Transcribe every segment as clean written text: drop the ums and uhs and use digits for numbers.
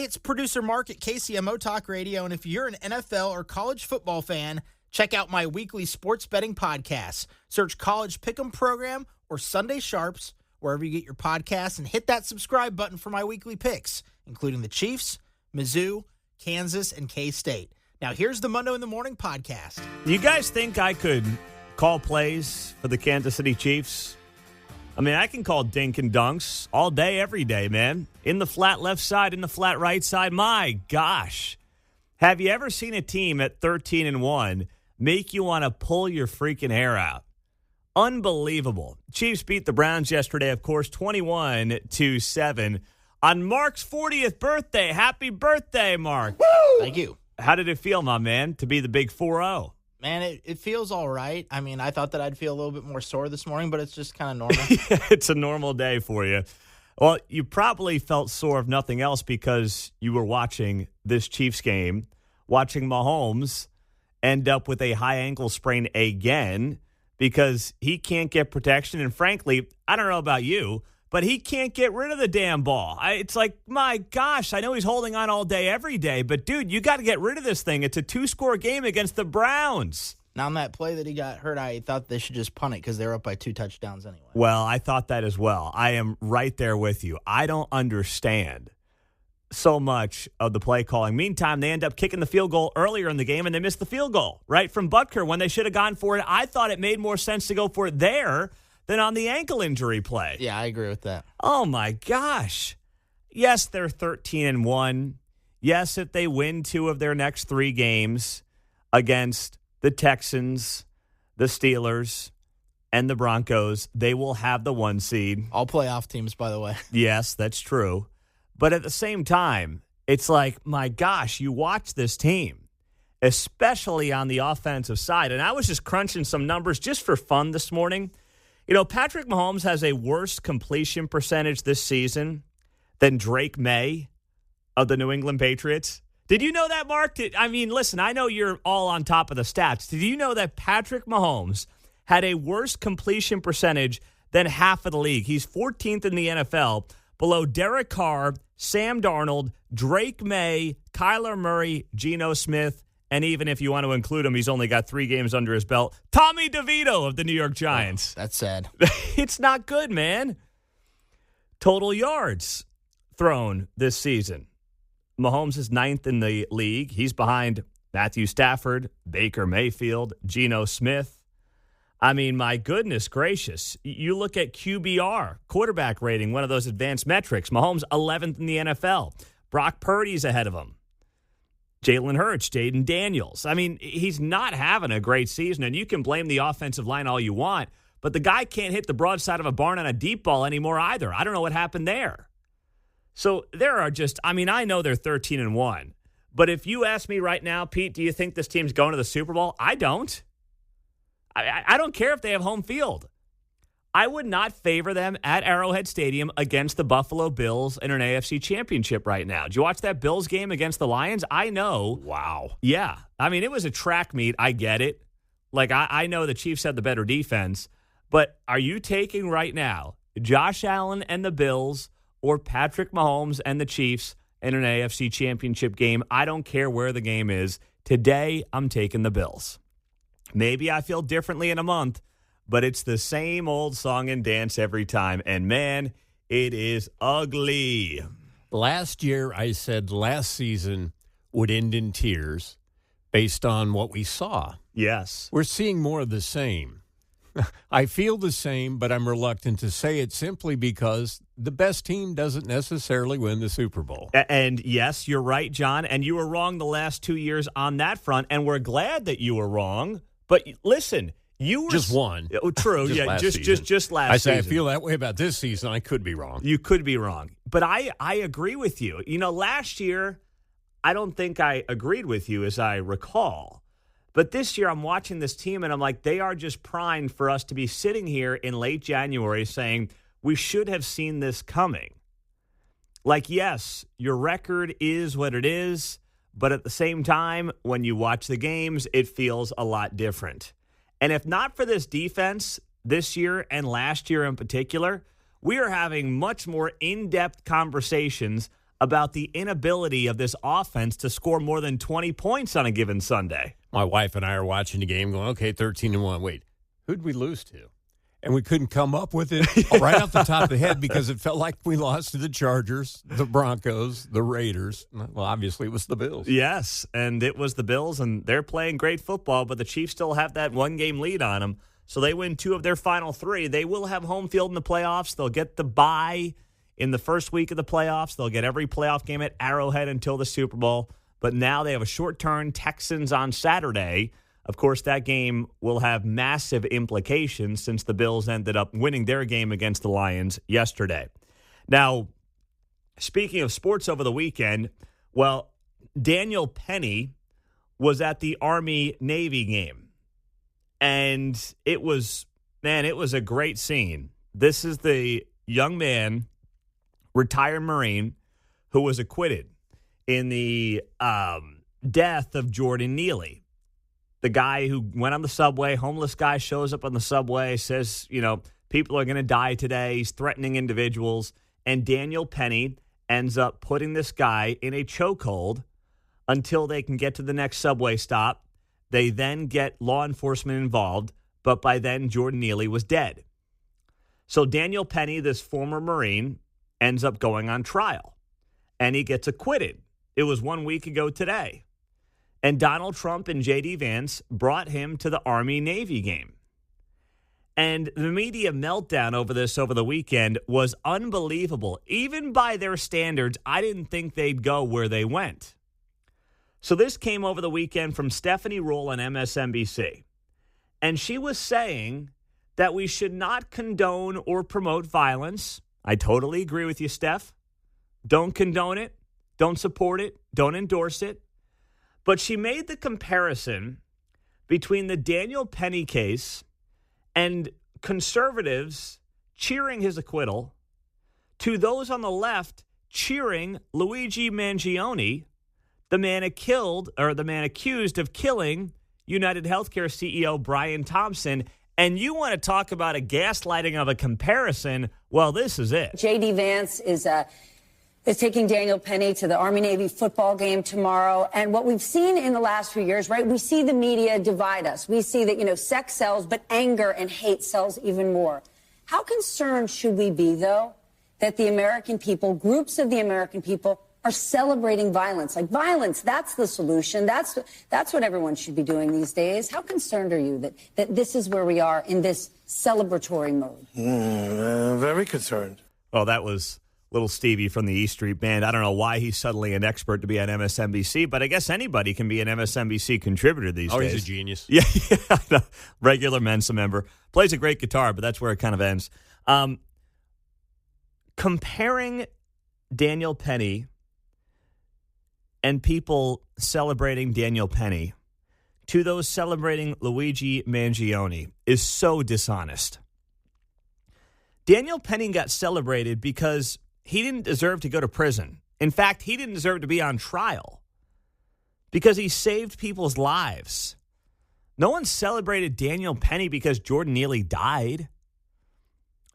it's producer Mark at KCMO Talk Radio, and if you're an NFL or college football fan, check out my weekly sports betting podcast. Search College Pick'em Program or Sunday Sharps wherever you get your podcasts, and hit that subscribe button for my weekly picks, including the Chiefs, Mizzou, Kansas, and K-State. Now here's the Monday in the Morning podcast. You guys think I could call plays for the Kansas City Chiefs? I mean, I can call dink and dunks all day, every day, man. In the flat left side, in the flat right side. My gosh. Have you ever seen a team at 13-1 make you want to pull your freaking hair out? Unbelievable. Chiefs beat the Browns yesterday, of course, 21-7 on Mark's 40th birthday. Happy birthday, Mark. Woo! Thank you. How did it feel, my man, to be the big 4-0? Man, it feels all right. I mean, I thought that I'd feel a little bit more sore this morning, but it's just kind of normal. It's a normal day for you. Well, you probably felt sore if nothing else because you were watching this Chiefs game, watching Mahomes end up with a high ankle sprain again because he can't get protection. And frankly, I don't know about you, but he can't get rid of the damn ball. It's like, my gosh, I know he's holding on all day, every day, but dude, you got to get rid of this thing. It's a 2-score game against the Browns. Now, on that play that he got hurt, I thought they should just punt it because they were up by 2 touchdowns anyway. Well, I thought that as well. I am right there with you. I don't understand so much of the play calling. Meantime, they end up kicking the field goal earlier in the game, and they missed the field goal, right, from Butker when they should have gone for it. I thought it made more sense to go for it there than on the ankle injury play. Yeah, I agree with that. Oh, my gosh. Yes, they're 13-1. Yes, if they win 2 of their next 3 games against the Texans, the Steelers, and the Broncos, they will have the 1 seed. All playoff teams, by the way. Yes, that's true. But at the same time, it's like, my gosh, you watch this team, especially on the offensive side. And I was just crunching some numbers just for fun this morning. You know, Patrick Mahomes has a worse completion percentage this season than Drake May of the New England Patriots. Did you know that, Mark? I mean, listen, I know you're all on top of the stats. Did you know that Patrick Mahomes had a worse completion percentage than half of the league? He's 14th in the NFL, below Derek Carr, Sam Darnold, Drake May, Kyler Murray, Geno Smith, and even if you want to include him, he's only got 3 games under his belt, Tommy DeVito of the New York Giants. Oh, that's sad. It's not good, man. Total yards thrown this season. Mahomes is 9th in the league. He's behind Matthew Stafford, Baker Mayfield, Geno Smith. I mean, my goodness gracious. You look at QBR, quarterback rating, one of those advanced metrics. Mahomes 11th in the NFL. Brock Purdy's ahead of him. Jalen Hurts, Jaden Daniels. I mean, he's not having a great season, and you can blame the offensive line all you want, but the guy can't hit the broadside of a barn on a deep ball anymore either. I don't know what happened there. So there are just, I mean, I know they're 13-1, but if you ask me right now, Pete, do you think this team's going to the Super Bowl? I don't. I don't care if they have home field. I would not favor them at Arrowhead Stadium against the Buffalo Bills in an AFC championship right now. Did you watch that Bills game against the Lions? I know. Wow. Yeah. I mean, it was a track meet. I get it. Like, I know the Chiefs had the better defense, but are you taking right now Josh Allen and the Bills or Patrick Mahomes and the Chiefs in an AFC championship game? I don't care where the game is. Today, I'm taking the Bills. Maybe I feel differently in a month, but it's the same old song and dance every time. And, man, it is ugly. Last year, I said last season would end in tears based on what we saw. Yes. We're seeing more of the same. I feel the same, but I'm reluctant to say it simply because the best team doesn't necessarily win the Super Bowl. And, yes, you're right, John, and you were wrong the last 2 years on that front, and we're glad that you were wrong. But, listen, you were... Just one. Oh, true, just yeah, last just season. last I say season. I feel that way about this season. I could be wrong. You could be wrong. But I agree with you. You know, last year, I don't think I agreed with you as I recall. But this year, I'm watching this team, and I'm like, they are just primed for us to be sitting here in late January saying, we should have seen this coming. Like, yes, your record is what it is, but at the same time, when you watch the games, it feels a lot different. And if not for this defense this year and last year in particular, we are having much more in-depth conversations about the inability of this offense to score more than 20 points on a given Sunday. My wife and I are watching the game going, okay, 13-1. Wait, who'd we lose to? And we couldn't come up with it right off the top of the head because it felt like we lost to the Chargers, the Broncos, the Raiders. Well, obviously it was the Bills. Yes, and it was the Bills, and they're playing great football, but the Chiefs still have that one-game lead on them. So they win 2 of their final 3. They will have home field in the playoffs. They'll get the bye in the first week of the playoffs. They'll get every playoff game at Arrowhead until the Super Bowl. But now they have a short turn, Texans on Saturday. Of course, that game will have massive implications since the Bills ended up winning their game against the Lions yesterday. Now, speaking of sports over the weekend, well, Daniel Penny was at the Army-Navy game. And it was a great scene. This is the young man, retired Marine, who was acquitted in the death of Jordan Neely. The guy who went on the subway, homeless guy shows up on the subway, says, people are going to die today. He's threatening individuals. And Daniel Penny ends up putting this guy in a chokehold until they can get to the next subway stop. They then get law enforcement involved, but by then Jordan Neely was dead. So Daniel Penny, this former Marine, ends up going on trial, and he gets acquitted. It was 1 week ago today. And Donald Trump and J.D. Vance brought him to the Army-Navy game. And the media meltdown over this over the weekend was unbelievable. Even by their standards, I didn't think they'd go where they went. So this came over the weekend from Stephanie Ruhle on MSNBC. And she was saying that we should not condone or promote violence. I totally agree with you, Steph. Don't condone it. Don't support it. Don't endorse it. But she made the comparison between the Daniel Penny case and conservatives cheering his acquittal to those on the left cheering Luigi Mangione, the man accused of killing United Healthcare CEO Brian Thompson. And you want to talk about a gaslighting of a comparison? Well, this is it. J.D. Vance is taking Daniel Penny to the Army-Navy football game tomorrow. And what we've seen in the last few years, right, we see the media divide us. We see that, sex sells, but anger and hate sells even more. How concerned should we be, though, that the American people, groups of the American people, are celebrating violence? Like, violence, that's the solution. That's what everyone should be doing these days. How concerned are you that this is where we are in this celebratory mode? Very concerned. Well, that was little Stevie from the E Street Band. I don't know why he's suddenly an expert to be on MSNBC, but I guess anybody can be an MSNBC contributor these days. Oh, he's a genius. Yeah. Regular Mensa member. Plays a great guitar, but that's where it kind of ends. Comparing Daniel Penny and people celebrating Daniel Penny to those celebrating Luigi Mangione is so dishonest. Daniel Penny got celebrated because he didn't deserve to go to prison. In fact, he didn't deserve to be on trial because he saved people's lives. No one celebrated Daniel Penny because Jordan Neely died.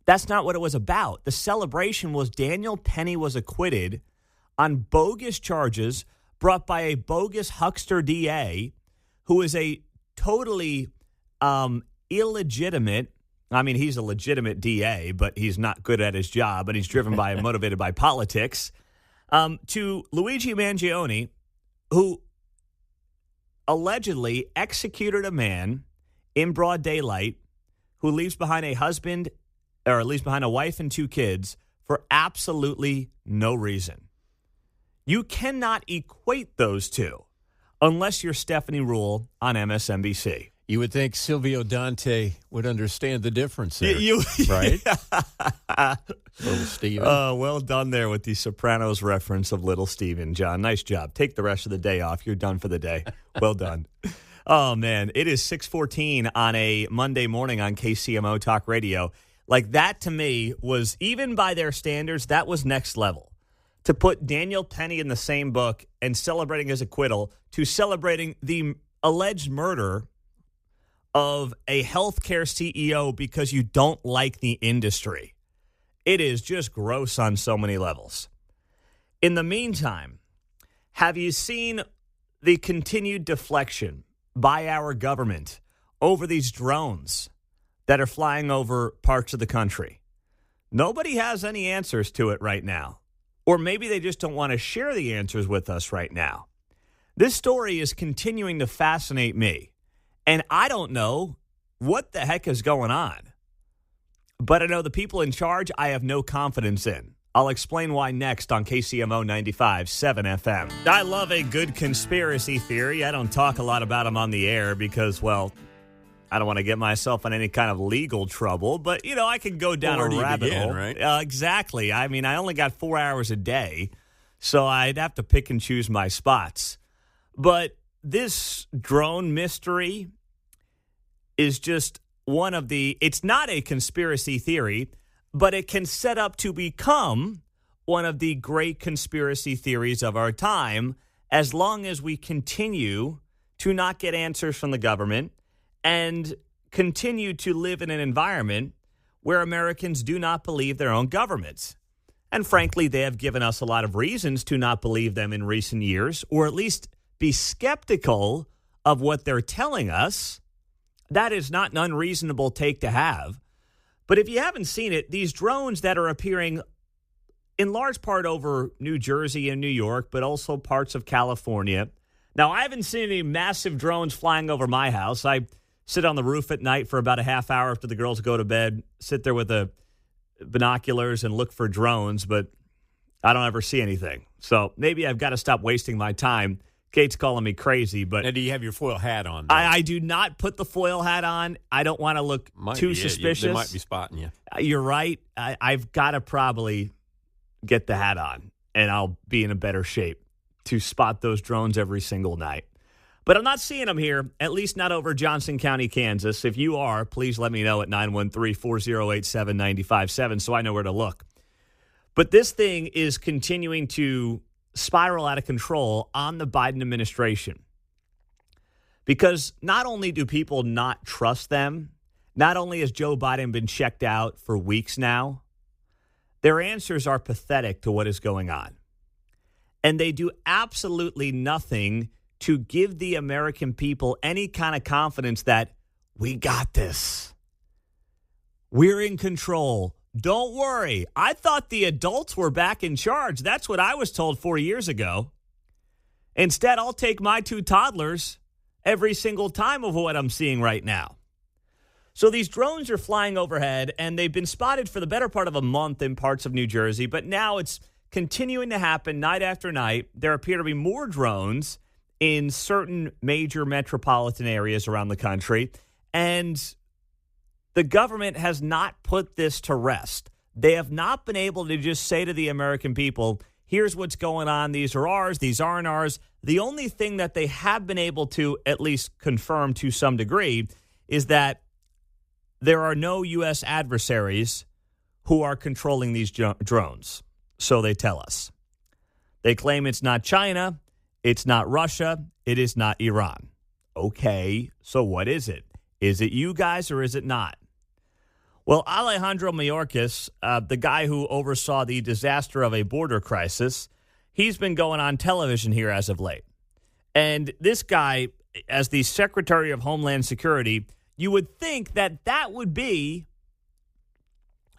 That's not what it was about. The celebration was Daniel Penny was acquitted on bogus charges brought by a bogus huckster DA who is a totally illegitimate. I mean, he's a legitimate DA, but he's not good at his job, and he's driven by and motivated by politics. To Luigi Mangione, who allegedly executed a man in broad daylight who leaves behind a husband, or leaves behind a wife and 2 kids for absolutely no reason. You cannot equate those two unless you're Stephanie Ruhle on MSNBC. You would think Silvio Dante would understand the difference there, right? Little Steven. Oh, well done there with the Sopranos reference of Little Steven, John. Nice job. Take the rest of the day off. You're done for the day. Well done. Oh, man. It is 6:14 on a Monday morning on KCMO Talk Radio. Like, that to me was, even by their standards, that was next level. To put Daniel Penny in the same book and celebrating his acquittal to celebrating the alleged murder of a healthcare CEO because you don't like the industry. It is just gross on so many levels. In the meantime, have you seen the continued deflection by our government over these drones that are flying over parts of the country? Nobody has any answers to it right now. Or maybe they just don't want to share the answers with us right now. This story is continuing to fascinate me. And I don't know what the heck is going on. But I know the people in charge I have no confidence in. I'll explain why next on KCMO 95.7 FM. I love a good conspiracy theory. I don't talk a lot about them on the air because, well, I don't want to get myself in any kind of legal trouble. But, you know, I can go down a rabbit hole. Right? Exactly. I mean, I only got 4 hours a day, so I'd have to pick and choose my spots. But this drone mystery is just one of the, it's not a conspiracy theory, but it can set up to become one of the great conspiracy theories of our time as long as we continue to not get answers from the government and continue to live in an environment where Americans do not believe their own governments. And frankly, they have given us a lot of reasons to not believe them in recent years, or at least be skeptical of what they're telling us. That is not an unreasonable take to have. But if you haven't seen it, these drones that are appearing in large part over New Jersey and New York, but also parts of California. Now, I haven't seen any massive drones flying over my house. I sit on the roof at night for about a half hour after the girls go to bed, sit there with the binoculars and look for drones, but I don't ever see anything. So maybe I've got to stop wasting my time. Kate's calling me crazy, but... Now, do you have your foil hat on? I do not put the foil hat on. I don't want to look too suspicious. They might be spotting you. You're right. I've got to probably get the hat on, and I'll be in a better shape to spot those drones every single night. But I'm not seeing them here, at least not over Johnson County, Kansas. If you are, please let me know at 913-408-7957 so I know where to look. But this thing is continuing to spiral out of control on the Biden administration. Because not only do people not trust them, not only has Joe Biden been checked out for weeks now, their answers are pathetic to what is going on. And they do absolutely nothing to give the American people any kind of confidence that we got this. We're in control. Don't worry. I thought the adults were back in charge. That's what I was told 4 years ago. Instead, I'll take my two toddlers every single time of what I'm seeing right now. So these drones are flying overhead, and they've been spotted for the better part of a month in parts of New Jersey, but now it's continuing to happen night after night. There appear to be more drones in certain major metropolitan areas around the country, and the government has not put this to rest. They have not been able to just say to the American people, here's what's going on. These are ours. These aren't ours. The only thing that they have been able to at least confirm to some degree is that there are no U.S. adversaries who are controlling these drones. So they tell us. They claim it's not China. It's not Russia. It is not Iran. Okay, so what is it? Is it you guys or is it not? Well, Alejandro Mayorkas, the guy who oversaw the disaster of a border crisis, he's been going on television here as of late. And this guy, as the Secretary of Homeland Security, you would think that that would be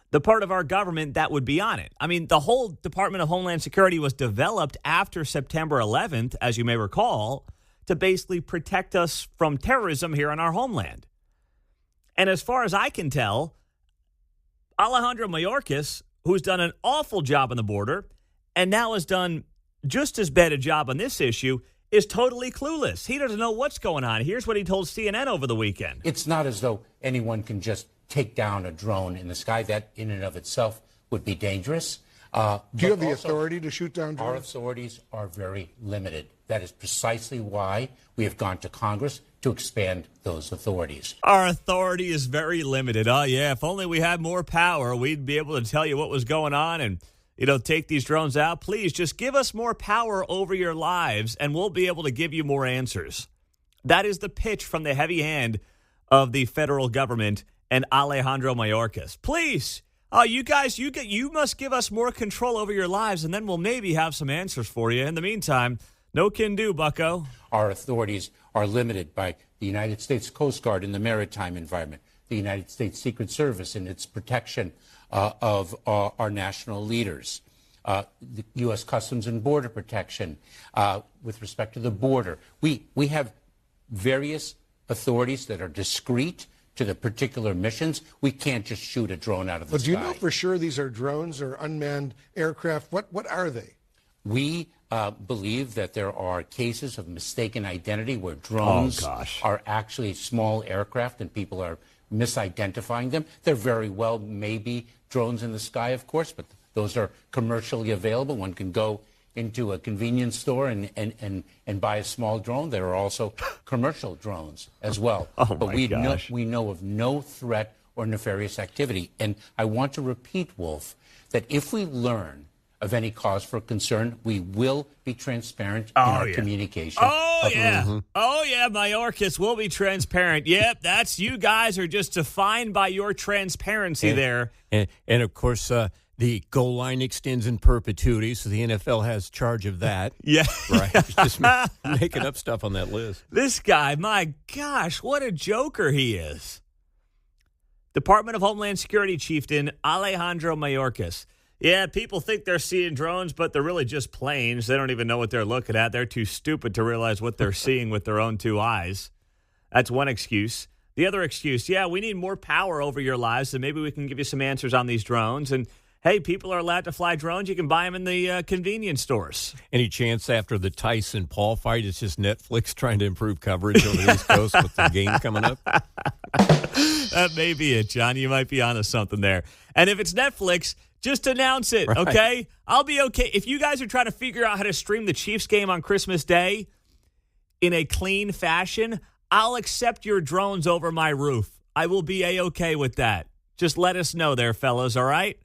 the part of our government that would be on it. I mean, the whole Department of Homeland Security was developed after September 11th, as you may recall, to basically protect us from terrorism here in our homeland. And as far as I can tell, Alejandro Mayorkas, who's done an awful job on the border and now has done just as bad a job on this issue, is totally clueless. He doesn't know what's going on. Here's what he told CNN over the weekend. It's not as though anyone can just take down a drone in the sky. That in and of itself would be dangerous. Do you have the authority to shoot down drones? Our authorities are very limited. That is precisely why we have gone to Congress to expand those authorities. Our authority is very limited. Oh, yeah, if only we had more power, we'd be able to tell you what was going on and, take these drones out. Please, just give us more power over your lives, and we'll be able to give you more answers. That is the pitch from the heavy hand of the federal government and Alejandro Mayorkas. Please, Oh, you guys, you must give us more control over your lives, and then we'll maybe have some answers for you. In the meantime, no can do, bucko. Our authorities are limited by the United States Coast Guard in the maritime environment, the United States Secret Service in its protection of our national leaders, the U.S. Customs and Border Protection with respect to the border. We have various authorities that are discrete to the particular missions. We can't just shoot a drone out of the sky. But do you know for sure these are drones or unmanned aircraft? What are they? We believe that there are cases of mistaken identity where drones are actually small aircraft and people are misidentifying them. There very well may be drones in the sky, of course, but those are commercially available. One can go into a convenience store and buy a small drone. There are also commercial drones as well. But we know of no threat or nefarious activity. And I want to repeat, Wolf, that if we learn of any cause for concern, we will be transparent in our communication. Oh, yeah. Oh, yeah, Mayorkas will be transparent. Yep, that's you guys are just defined by your transparency there. And of course, the goal line extends in perpetuity, so the NFL has charge of that. Yeah. Right. Just making up stuff on that list. This guy, my gosh, what a joker he is. Department of Homeland Security Chieftain Alejandro Mayorkas. Yeah, people think they're seeing drones, but they're really just planes. They don't even know what they're looking at. They're too stupid to realize what they're seeing with their own two eyes. That's one excuse. The other excuse, yeah, we need more power over your lives, so maybe we can give you some answers on these drones. And, hey, people are allowed to fly drones. You can buy them in the convenience stores. Any chance after the Tyson-Paul fight, it's just Netflix trying to improve coverage over the East Coast with the game coming up? That may be it, John. You might be onto something there. And if it's Netflix, just announce it, okay? I'll be okay. If you guys are trying to figure out how to stream the Chiefs game on Christmas Day in a clean fashion, I'll accept your drones over my roof. I will be A-okay with that. Just let us know there, fellas, all right?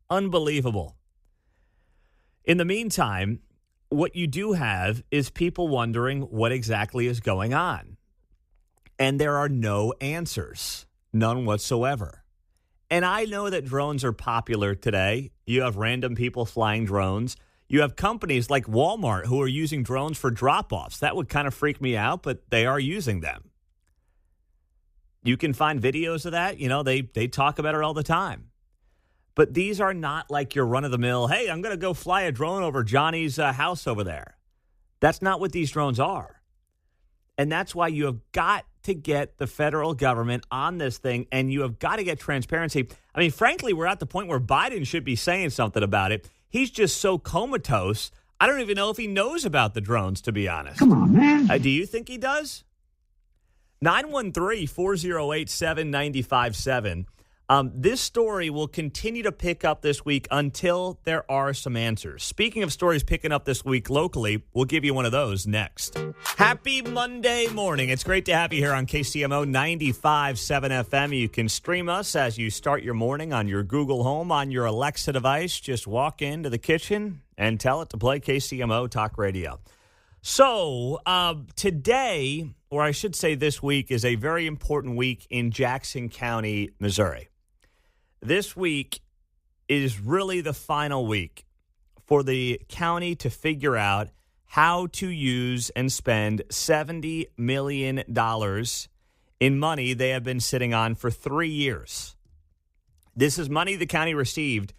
Unbelievable. In the meantime, what you do have is people wondering what exactly is going on. And there are no answers, none whatsoever. And I know that drones are popular today. You have random people flying drones. You have companies like Walmart who are using drones for drop-offs. That would kind of freak me out, but they are using them. You can find videos of that. You know, they talk about it all the time. But these are not like your run-of-the-mill, hey, I'm going to go fly a drone over Johnny's house over there. That's not what these drones are. And that's why you have got to get the federal government on this thing, and you have got to get transparency. I mean, frankly, we're at the point where Biden should be saying something about it. He's just so comatose, I don't even know if he knows about the drones, to be honest. Come on, man. Do you think he does? 913-408-7957. This story will continue to pick up this week until there are some answers. Speaking of stories picking up this week locally, we'll give you one of those next. Happy Monday morning. It's great to have you here on KCMO 95.7 FM. You can stream us as you start your morning on your Google Home, on your Alexa device. Just walk into the kitchen and tell it to play KCMO Talk Radio. So today, or I should say this week, is a very important week in Jackson County, Missouri. This week is really the final week for the county to figure out how to use and spend $70 million in money they have been sitting on for 3 years. This is money the county received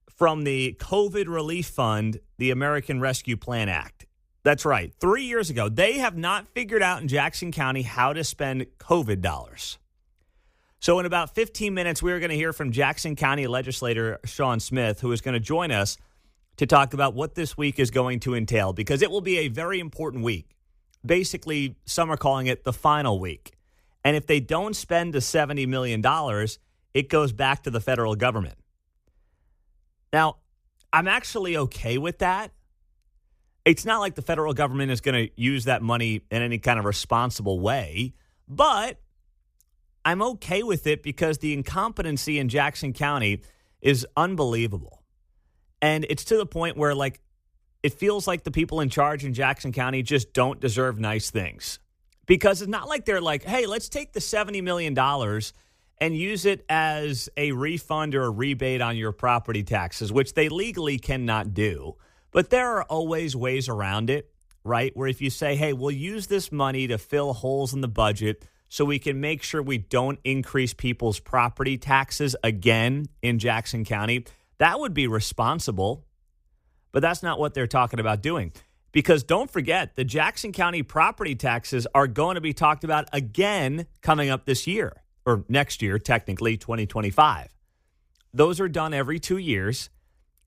from the COVID Relief Fund, the American Rescue Plan Act. That's right. 3 years ago, they have not figured out in Jackson County how to spend COVID dollars. So in about 15 minutes, we're going to hear from Jackson County legislator Sean Smith, who is going to join us to talk about what this week is going to entail, because it will be a very important week. Basically, some are calling it the final week. And if they don't spend the $70 million, it goes back to the federal government. Now, I'm actually okay with that. It's not like the federal government is going to use that money in any kind of responsible way, but I'm okay with it because the incompetency in Jackson County is unbelievable. And it's to the point where, like, it feels like the people in charge in Jackson County just don't deserve nice things. Because it's not like they're like, hey, let's take the $70 million and use it as a refund or a rebate on your property taxes, which they legally cannot do. But there are always ways around it, right? Where if you say, hey, we'll use this money to fill holes in the budget so we can make sure we don't increase people's property taxes again in Jackson County, that would be responsible. But that's not what they're talking about doing. Because don't forget, the Jackson County property taxes are going to be talked about again coming up this year, or next year, technically, 2025. Those are done every 2 years,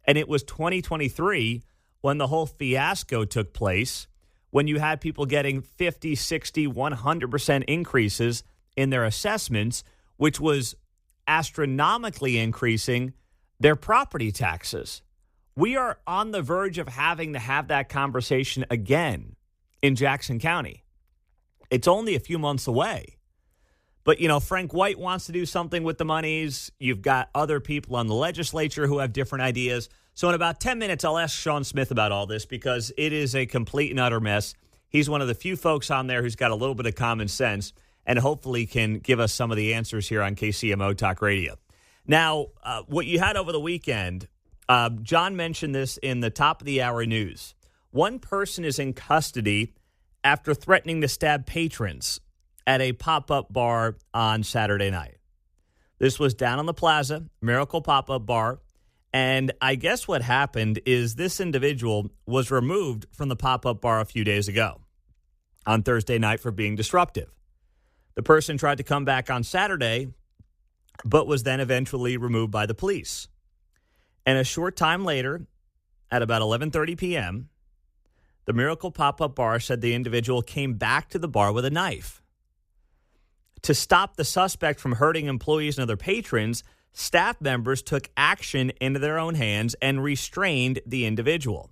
and it was 2023 when the whole fiasco took place, when you had people getting 50, 60, 100% increases in their assessments, which was astronomically increasing their property taxes. We are on the verge of having to have that conversation again in Jackson County. It's only a few months away. But, Frank White wants to do something with the monies. You've got other people on the legislature who have different ideas. So in about 10 minutes, I'll ask Sean Smith about all this because it is a complete and utter mess. He's one of the few folks on there who's got a little bit of common sense and hopefully can give us some of the answers here on KCMO Talk Radio. Now, what you had over the weekend, John mentioned this in the top of the hour news. One person is in custody after threatening to stab patrons at a pop-up bar on Saturday night. This was down on the plaza, Miracle Pop-Up Bar. And I guess what happened is this individual was removed from the pop-up bar a few days ago on Thursday night for being disruptive. The person tried to come back on Saturday, but was then eventually removed by the police. And a short time later, at about 11:30 p.m., the Miracle Pop-Up Bar said the individual came back to the bar with a knife. To stop the suspect from hurting employees and other patrons, staff members took action into their own hands and restrained the individual.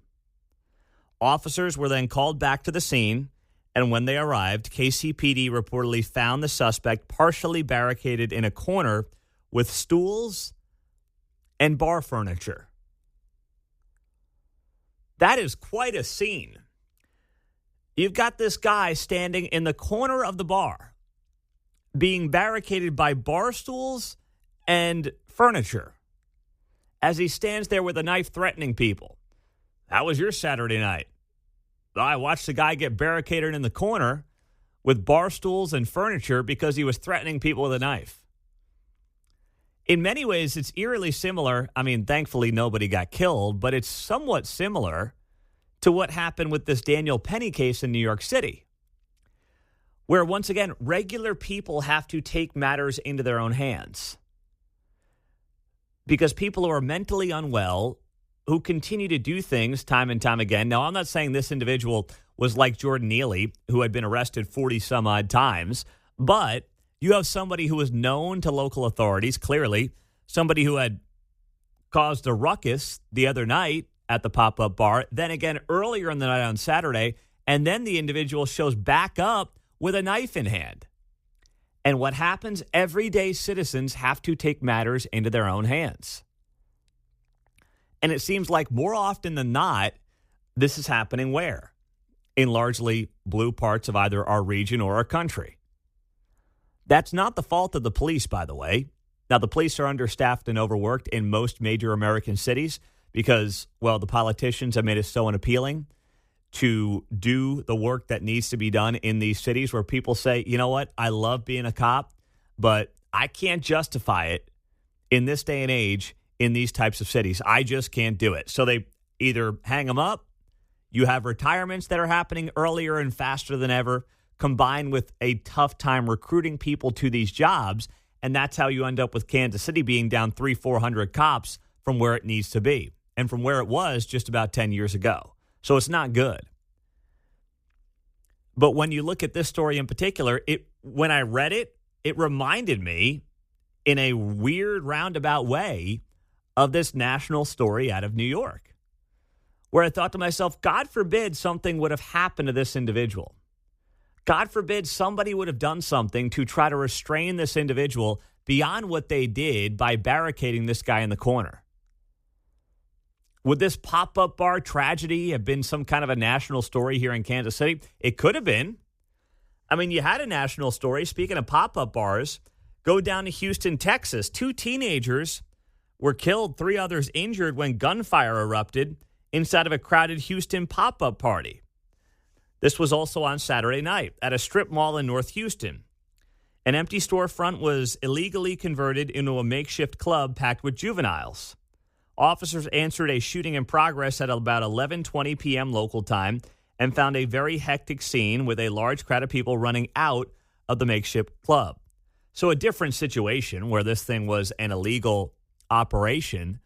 Officers were then called back to the scene, and when they arrived, KCPD reportedly found the suspect partially barricaded in a corner with stools and bar furniture. That is quite a scene. You've got this guy standing in the corner of the bar, being barricaded by bar stools and furniture as he stands there with a knife threatening people. That was your Saturday night. I watched the guy get barricaded in the corner with bar stools and furniture because he was threatening people with a knife. In many ways, it's eerily similar. I mean, thankfully, nobody got killed, but it's somewhat similar to what happened with this Daniel Penny case in New York City, where, once again, regular people have to take matters into their own hands because people who are mentally unwell, who continue to do things time and time again. Now, I'm not saying this individual was like Jordan Neely, who had been arrested 40-some-odd times, but you have somebody who was known to local authorities, clearly, somebody who had caused a ruckus the other night at the pop-up bar, then again earlier in the night on Saturday, and then the individual shows back up with a knife in hand. And what happens? Everyday citizens have to take matters into their own hands. And it seems like more often than not, this is happening where? In largely blue parts of either our region or our country. That's not the fault of the police, by the way. Now, the police are understaffed and overworked in most major American cities because, well, the politicians have made it so unappealing to do the work that needs to be done in these cities where people say, you know what, I love being a cop, but I can't justify it in this day and age in these types of cities. I just can't do it. So they either hang them up, you have retirements that are happening earlier and faster than ever, combined with a tough time recruiting people to these jobs, and that's how you end up with Kansas City being down 300-400 cops from where it needs to be and from where it was just about 10 years ago. So it's not good. But when you look at this story in particular, when I read it, it reminded me in a weird roundabout way of this national story out of New York, where I thought to myself, God forbid something would have happened to this individual. God forbid somebody would have done something to try to restrain this individual beyond what they did by barricading this guy in the corner. Would this pop-up bar tragedy have been some kind of a national story here in Kansas City? It could have been. I mean, you had a national story. Speaking of pop-up bars, Go down to Houston, Texas. 2 teenagers were killed, 3 others injured when gunfire erupted inside of a crowded Houston pop-up party. This was also on Saturday night at a strip mall in North Houston. An empty storefront was illegally converted into a makeshift club packed with juveniles. Officers answered a shooting in progress at about 11:20 p.m. local time and found a very hectic scene with a large crowd of people running out of the makeshift club. So a different situation where this thing was an illegal operation,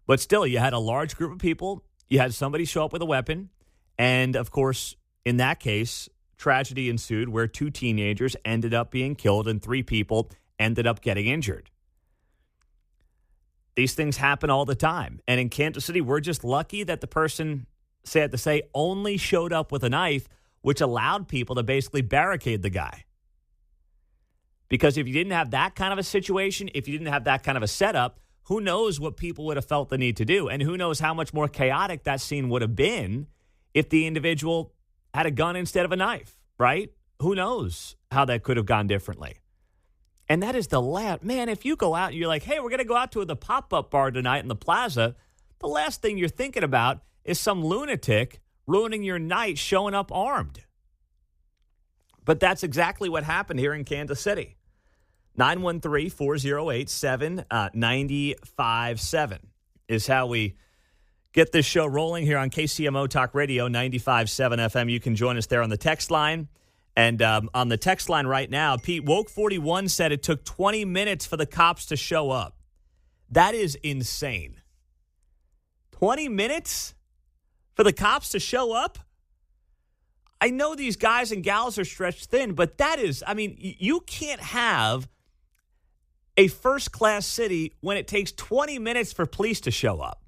but still you had a large group of people, you had somebody show up with a weapon, and of course, in that case, tragedy ensued where 2 teenagers ended up being killed and 3 people ended up getting injured. These things happen all the time. And in Kansas City, we're just lucky that the person, sad to say, only showed up with a knife, which allowed people to basically barricade the guy. Because if you didn't have that kind of a situation, if you didn't have that kind of a setup, who knows what people would have felt the need to do? And who knows how much more chaotic that scene would have been if the individual had a gun instead of a knife, right? Who knows how that could have gone differently? And that is the last. Man, if you go out and you're like, hey, we're going to go out to the pop-up bar tonight in the plaza, the last thing you're thinking about is some lunatic ruining your night showing up armed. But that's exactly what happened here in Kansas City. 913-408-7957 is how we get this show rolling here on KCMO Talk Radio 95.7 FM. You can join us there on the text line. And on the text line right now, Pete, Woke41 said it took 20 minutes for the cops to show up. That is insane. 20 minutes for the cops to show up? I know these guys and gals are stretched thin, but that is, I mean, you can't have a first-class city when it takes 20 minutes for police to show up.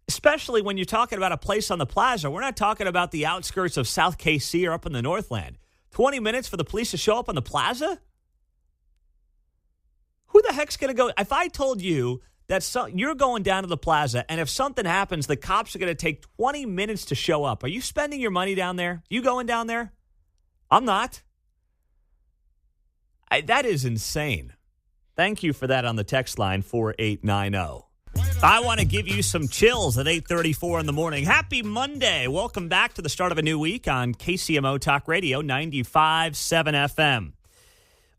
Especially when you're talking about a place on the plaza. We're not talking about the outskirts of South KC or up in the Northland. 20 minutes for the police to show up on the plaza? Who the heck's going to go? If I told you that you're going down to the plaza, and if something happens, the cops are going to take 20 minutes to show up. Are you spending your money down there? You going down there? I'm not. That is insane. Thank you for that on the text line 4890. I want to give you some chills at 8:34 in the morning. Happy Monday. Welcome back to the start of a new week on KCMO Talk Radio 95.7 FM.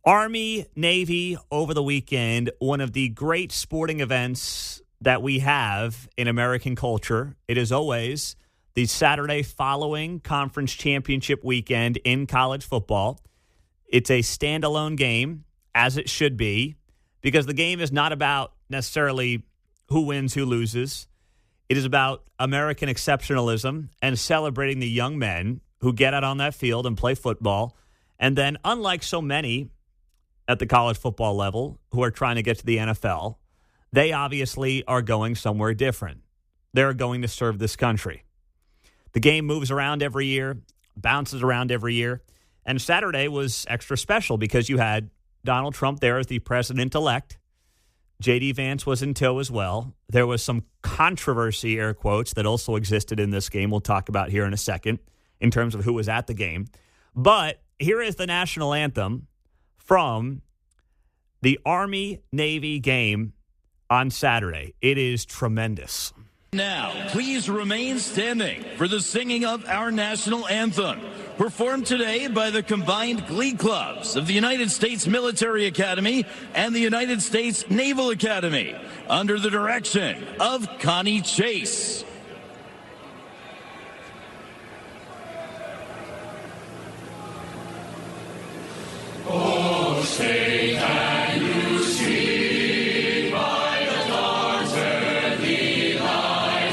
Army, Navy over the weekend, one of the great sporting events that we have in American culture. It is always the Saturday following conference championship weekend in college football. It's a standalone game, as it should be, because the game is not about necessarily who wins, who loses. It is about American exceptionalism and celebrating the young men who get out on that field and play football. And then, unlike so many at the college football level who are trying to get to the NFL, they obviously are going somewhere different. They're going to serve this country. The game moves around every year, bounces around every year. And Saturday was extra special because you had Donald Trump there as the president-elect. J.D. Vance was in tow as well. There was some controversy, air quotes, that also existed in this game we'll talk about here in a second in terms of who was at the game. But here is the national anthem from the Army-Navy game on Saturday. It is tremendous. Now, please remain standing for the singing of our national anthem, performed today by the combined glee clubs of the United States Military Academy and the United States Naval Academy, under the direction of Connie Chase. Oh, say can you see by the dawn's early light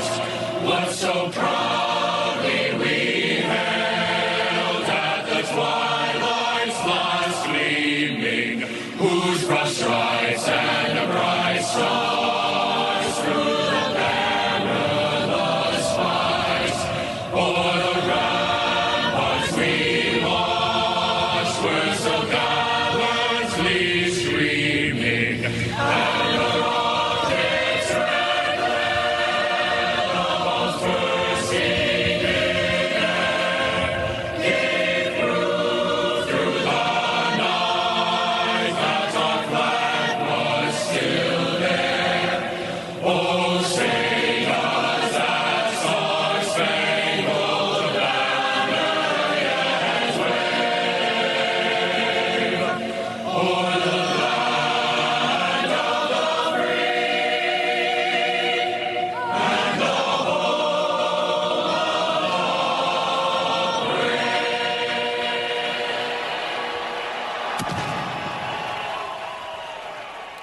what so proudly we held at the twilight's last gleaming, whose broad stripes and the bright stars through the perilous fight o'er the ramparts we watched were so gallantly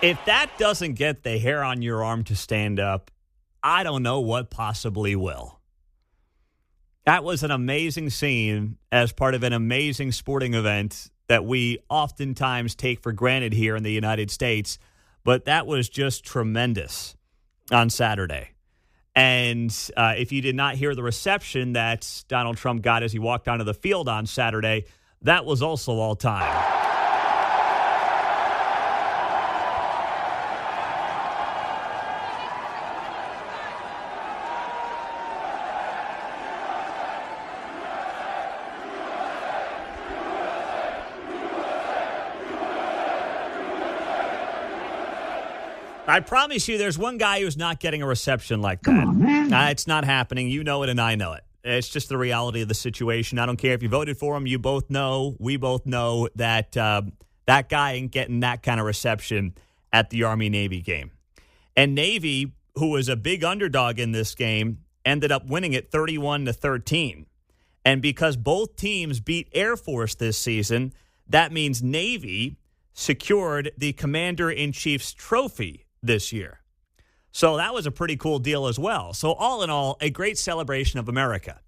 If that doesn't get the hair on your arm to stand up, I don't know what possibly will. That was an amazing scene as part of an amazing sporting event that we oftentimes take for granted here in the United States, but that was just tremendous on Saturday. And if you did not hear the reception that Donald Trump got as he walked onto the field on Saturday, that was also all time. I promise you there's one guy who's not getting a reception like that. It's not happening. You know it and I know it. It's just the reality of the situation. I don't care if you voted for him. You both know, we both know that that guy ain't getting that kind of reception at the Army-Navy game. And Navy, who was a big underdog in this game, ended up winning it 31-13. And because both teams beat Air Force this season, that means Navy secured the Commander-in-Chief's trophy this year. So that was a pretty cool deal as well. So all in all, a great celebration of America.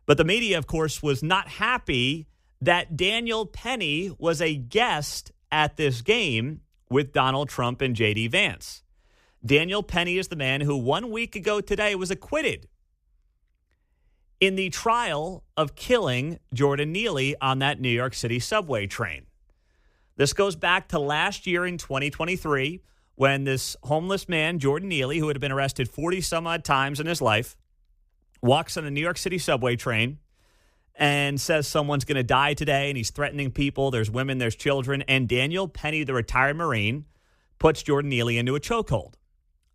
But the media, of course, was not happy that Daniel Penny was a guest at this game with Donald Trump and J.D. Vance. Daniel Penny is the man who 1 week ago today was acquitted in the trial of killing Jordan Neely on that New York City subway train. This goes back to last year in 2023 when this homeless man, Jordan Neely, who had been arrested 40-some-odd times in his life, walks on a New York City subway train and says someone's going to die today, and he's threatening people. There's women, there's children. And Daniel Penny, the retired Marine, puts Jordan Neely into a chokehold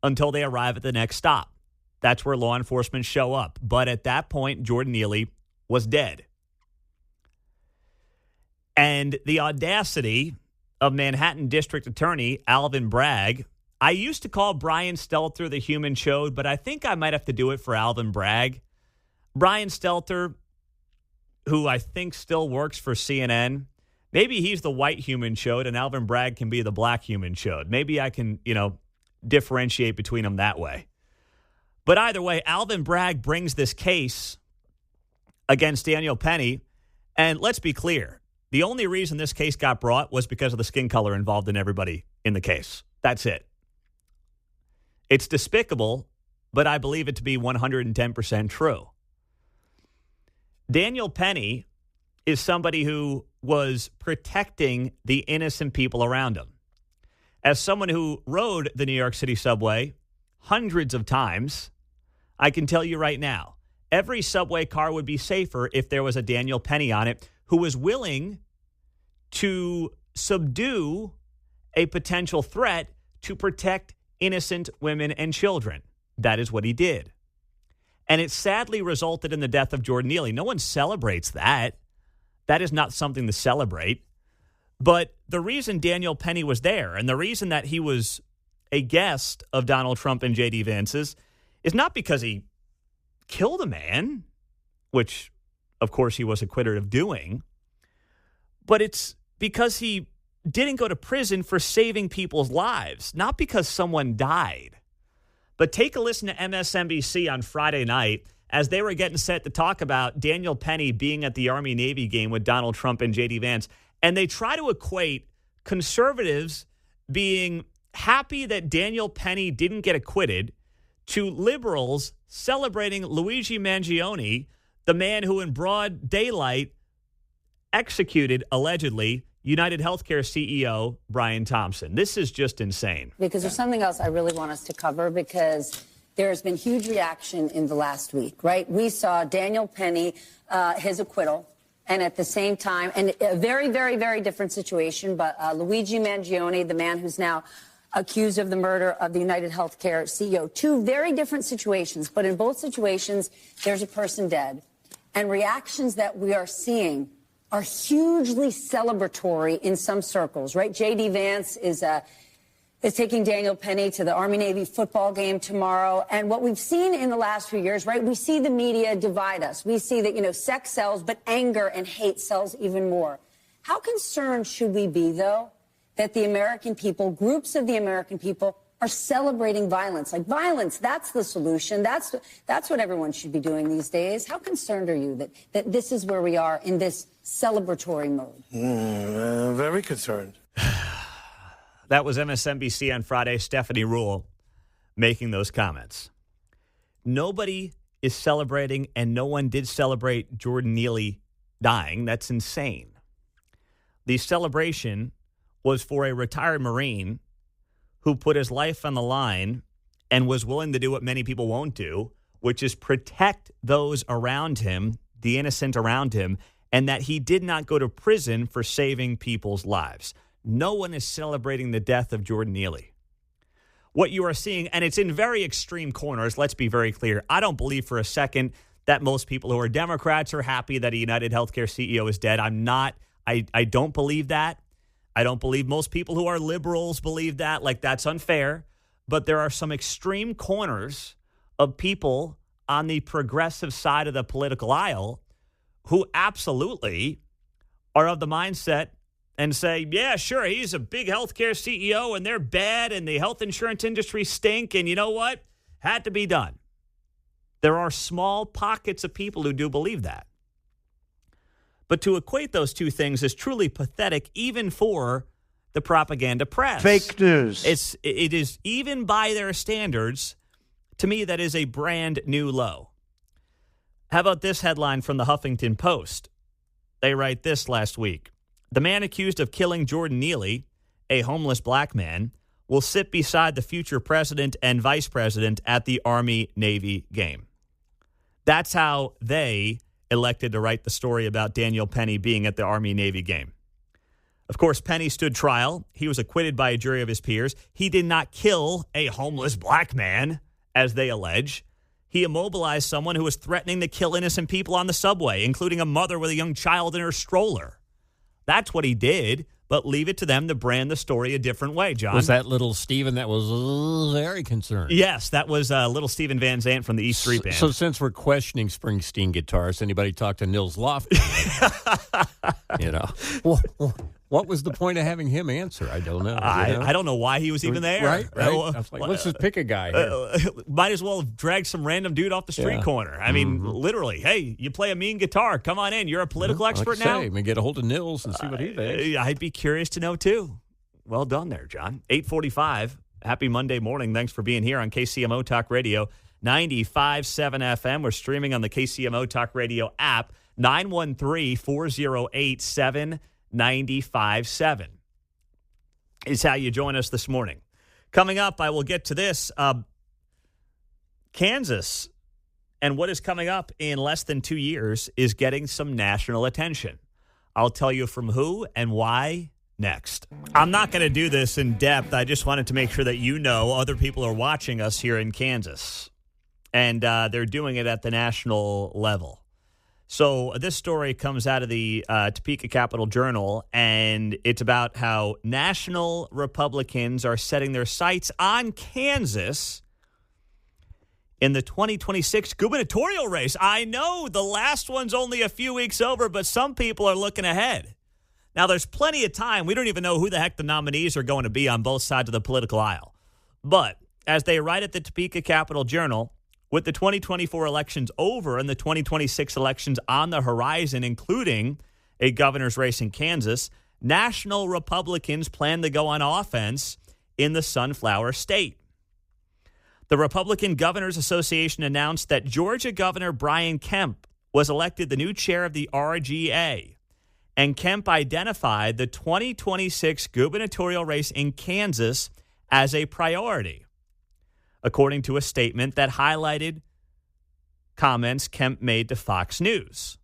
until they arrive at the next stop. That's where law enforcement show up. But at that point, Jordan Neely was dead. And the audacity of Manhattan District Attorney Alvin Bragg. I used to call Brian Stelter the human chode, but I think I might have to do it for Alvin Bragg. Brian Stelter, who I think still works for CNN, maybe he's the white human chode and Alvin Bragg can be the black human chode. Maybe I can, differentiate between them that way. But either way, Alvin Bragg brings this case against Daniel Penny, and let's be clear. The only reason this case got brought was because of the skin color involved in everybody in the case. That's it. It's despicable, but I believe it to be 110% true. Daniel Penny is somebody who was protecting the innocent people around him. As someone who rode the New York City subway hundreds of times, I can tell you right now, every subway car would be safer if there was a Daniel Penny on it who was willing to subdue a potential threat to protect innocent women and children. That is what he did. And it sadly resulted in the death of Jordan Neely. No one celebrates that. That is not something to celebrate. But the reason Daniel Penny was there and the reason that he was a guest of Donald Trump and J.D. Vance's is not because he killed a man, which, of course, he was acquitted of doing, but it's because he didn't go to prison for saving people's lives, not because someone died. But take a listen to MSNBC on Friday night as they were getting set to talk about Daniel Penny being at the Army-Navy game with Donald Trump and J.D. Vance. And they try to equate conservatives being happy that Daniel Penny didn't get acquitted to liberals celebrating Luigi Mangione, the man who in broad daylight executed, allegedly, United Healthcare CEO Brian Thompson. This is just insane. Because there's something else I really want us to cover, because there has been huge reaction in the last week, right? We saw Daniel Penny, his acquittal, and at the same time, and a very, very, very different situation, but Luigi Mangione, the man who's now accused of the murder of the United Healthcare CEO. Two very different situations, but in both situations, there's a person dead. And reactions that we are seeing are hugely celebratory in some circles, right? J.D. Vance is taking Daniel Penny to the Army-Navy football game tomorrow. And what we've seen in the last few years, right, we see the media divide us. We see that, sex sells, but anger and hate sells even more. How concerned should we be, though, that the American people, groups of the American people, are celebrating violence. Like violence, that's the solution. That's what everyone should be doing these days. How concerned are you that this is where we are in this celebratory mode? Very concerned. That was MSNBC on Friday, Stephanie Ruhle making those comments. Nobody is celebrating, and no one did celebrate Jordan Neely dying. That's insane. The celebration was for a retired Marine who put his life on the line and was willing to do what many people won't do, which is protect those around him, the innocent around him, and that he did not go to prison for saving people's lives. No one is celebrating the death of Jordan Neely. What you are seeing, and it's in very extreme corners, let's be very clear. I don't believe for a second that most people who are Democrats are happy that a United Healthcare CEO is dead. I don't believe that. I don't believe most people who are liberals believe that. Like, that's unfair. But there are some extreme corners of people on the progressive side of the political aisle who absolutely are of the mindset and say, yeah, sure, he's a big healthcare CEO and they're bad and the health insurance industry stink. And you know what? Had to be done. There are small pockets of people who do believe that. But to equate those two things is truly pathetic, even for the propaganda press. Fake news. It is, even by their standards, to me, that is a brand new low. How about this headline from the Huffington Post? They write this last week. The man accused of killing Jordan Neely, a homeless black man, will sit beside the future president and vice president at the Army-Navy game. That's how they elected to write the story about Daniel Penny being at the Army-Navy game. Of course, Penny stood trial. He was acquitted by a jury of his peers. He did not kill a homeless black man, as they allege. He immobilized someone who was threatening to kill innocent people on the subway, including a mother with a young child in her stroller. That's what he did, but leave it to them to brand the story a different way, John. Was that little Steven that was very concerned? Yes, that was little Steven Van Zandt from the East Street Band. So since we're questioning Springsteen guitarists, anybody talk to Nils Lofgren? You know, what was the point of having him answer? I don't know. I don't know why he was even there. Right. I was like, let's just pick a guy here. Might as well have dragged some random dude off the street corner. I mean, literally, hey, you play a mean guitar. Come on in. You're a political expert now. Maybe get a hold of Nils and see what he thinks. I'd be curious to know, too. Well done there, John. 8:45. Happy Monday morning. Thanks for being here on KCMO Talk Radio 95.7 FM. We're streaming on the KCMO Talk Radio app. 913-408-7957 is how you join us this morning. Coming up, I will get to this. Kansas and what is coming up in less than 2 years is getting some national attention. I'll tell you from who and why next. I'm not going to do this in depth. I just wanted to make sure that you know other people are watching us here in Kansas, and they're doing it at the national level. So this story comes out of the Topeka Capital Journal, and it's about how national Republicans are setting their sights on Kansas in the 2026 gubernatorial race. I know the last one's only a few weeks over, but some people are looking ahead. Now, there's plenty of time. We don't even know who the heck the nominees are going to be on both sides of the political aisle. But as they write at the Topeka Capital Journal, with the 2024 elections over and the 2026 elections on the horizon, including a governor's race in Kansas, national Republicans plan to go on offense in the Sunflower State. The Republican Governors Association announced that Georgia Governor Brian Kemp was elected the new chair of the RGA, and Kemp identified the 2026 gubernatorial race in Kansas as a priority, according to a statement that highlighted comments Kemp made to Fox News.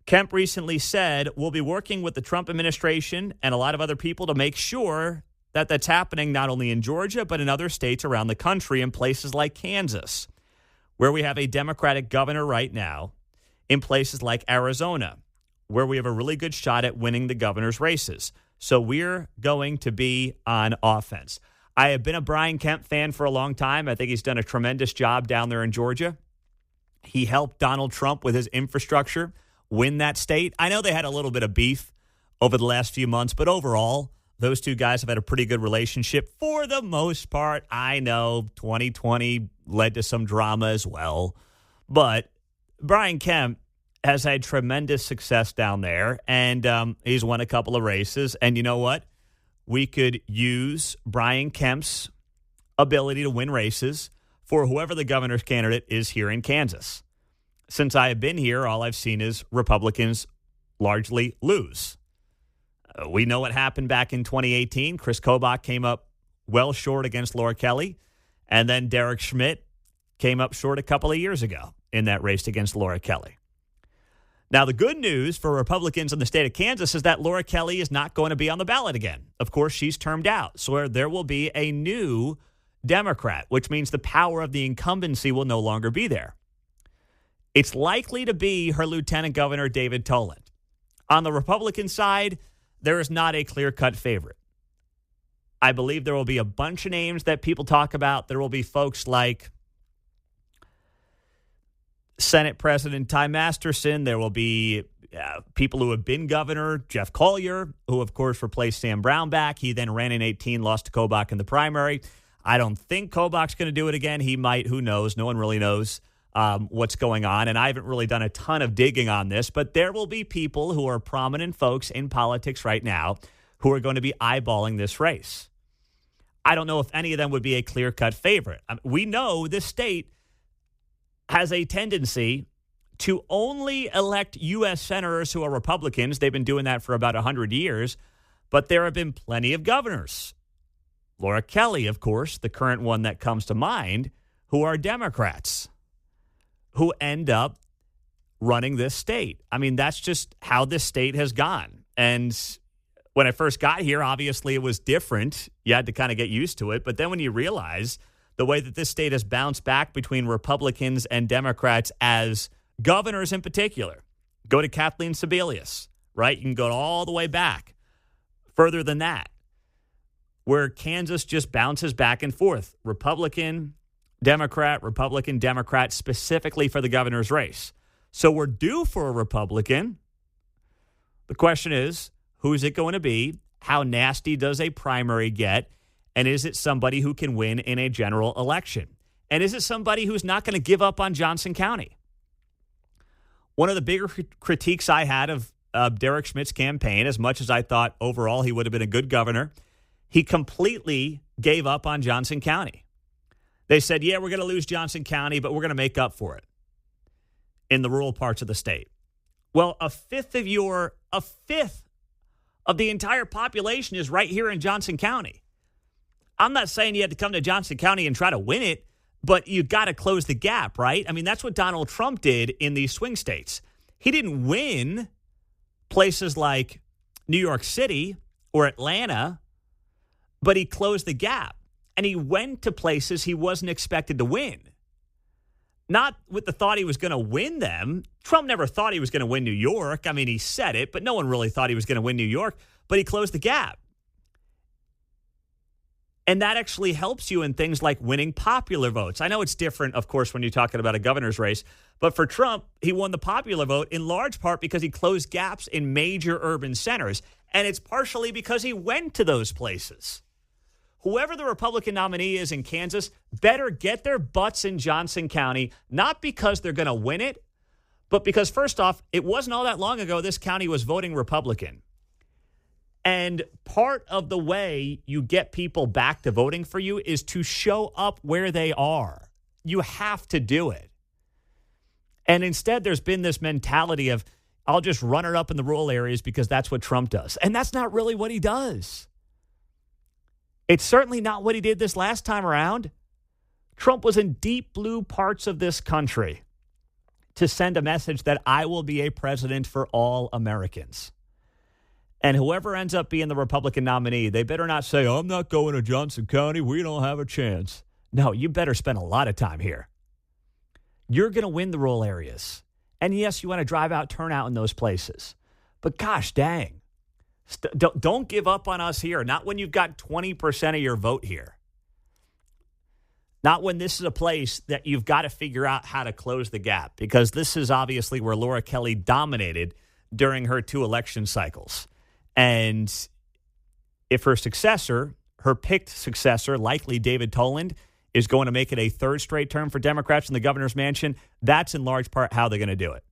Kemp recently said, we'll be working with the Trump administration and a lot of other people to make sure that that's happening not only in Georgia, but in other states around the country, in places like Kansas, where we have a Democratic governor right now, in places like Arizona, where we have a really good shot at winning the governor's races. So we're going to be on offense. I have been a Brian Kemp fan for a long time. I think he's done a tremendous job down there in Georgia. He helped Donald Trump with his infrastructure win that state. I know they had a little bit of beef over the last few months, but overall, Those two guys have had a pretty good relationship for the most part. I know 2020 led to some drama as well. But Brian Kemp has had tremendous success down there, and he's won a couple of races. And you know what? We could use Brian Kemp's ability to win races for whoever the governor's candidate is here in Kansas. Since I have been here, all I've seen is Republicans largely lose. We know what happened back in 2018. Chris Kobach came up well short against Laura Kelly, and then Derek Schmidt came up short a couple of years ago in that race against Laura Kelly. Now, the good news for Republicans in the state of Kansas is that Laura Kelly is not going to be on the ballot again. Of course, she's termed out, so there will be a new Democrat, which means the power of the incumbency will no longer be there. It's likely to be her Lieutenant Governor, David Toland. On the Republican side, there is not a clear-cut favorite. I believe there will be a bunch of names that people talk about. There will be folks like Senate President Ty Masterson. There will be people who have been governor, Jeff Collier, who, of course, replaced Sam Brownback. He then ran in 2018, lost to Kobach in the primary. I don't think Kobach's going to do it again. He might. Who knows? No one really knows what's going on. And I haven't really done a ton of digging on this, but there will be people who are prominent folks in politics right now who are going to be eyeballing this race. I don't know if any of them would be a clear-cut favorite. We know this state has a tendency to only elect U.S. senators who are Republicans. They've been doing that for about 100 years, but there have been plenty of governors. Laura Kelly, of course, the current one that comes to mind, who are Democrats, who end up running this state. I mean, that's just how this state has gone. And when I first got here, obviously it was different. You had to kind of get used to it. But then when you realize the way that this state has bounced back between Republicans and Democrats as governors in particular, go to Kathleen Sebelius, right? You can go all the way back, further than that, where Kansas just bounces back and forth. Republican, Democrat, specifically for the governor's race. So we're due for a Republican. The question is, who's it going to be? How nasty does a primary get? And is it somebody who can win in a general election? And is it somebody who's not going to give up on Johnson County? One of the bigger critiques I had of Derek Schmidt's campaign, as much as I thought overall he would have been a good governor, he completely gave up on Johnson County. They said, yeah, we're going to lose Johnson County, but we're going to make up for it in the rural parts of the state. Well, a fifth of the entire population is right here in Johnson County. I'm not saying you had to come to Johnson County and try to win it, but you got to close the gap, right? I mean, that's what Donald Trump did in these swing states. He didn't win places like New York City or Atlanta, but he closed the gap. And he went to places he wasn't expected to win. Not with the thought he was going to win them. Trump never thought he was going to win New York. I mean, he said it, but no one really thought he was going to win New York. But he closed the gap. And that actually helps you in things like winning popular votes. I know it's different, of course, when you're talking about a governor's race. But for Trump, he won the popular vote in large part because he closed gaps in major urban centers. And it's partially because he went to those places. Whoever the Republican nominee is in Kansas better get their butts in Johnson County, not because they're going to win it, but because, first off, it wasn't all that long ago this county was voting Republican. And part of the way you get people back to voting for you is to show up where they are. You have to do it. And instead, there's been this mentality of, I'll just run it up in the rural areas because that's what Trump does. And that's not really what he does. It's certainly not what he did this last time around. Trump was in deep blue parts of this country to send a message that I will be a president for all Americans. And whoever ends up being the Republican nominee, they better not say, I'm not going to Johnson County. We don't have a chance. No, you better spend a lot of time here. You're going to win the rural areas. And yes, you want to drive out turnout in those places. But gosh dang. Don't give up on us here. Not when you've got 20% of your vote here. Not when this is a place that you've got to figure out how to close the gap. Because this is obviously where Laura Kelly dominated during her 2 election cycles. And if her successor, her picked successor, likely David Toland, is going to make it a third straight term for Democrats in the governor's mansion, that's in large part how they're going to do it.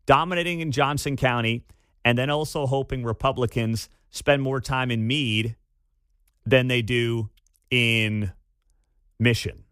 Dominating in Johnson County, and then also hoping Republicans spend more time in Meade than they do in Mission.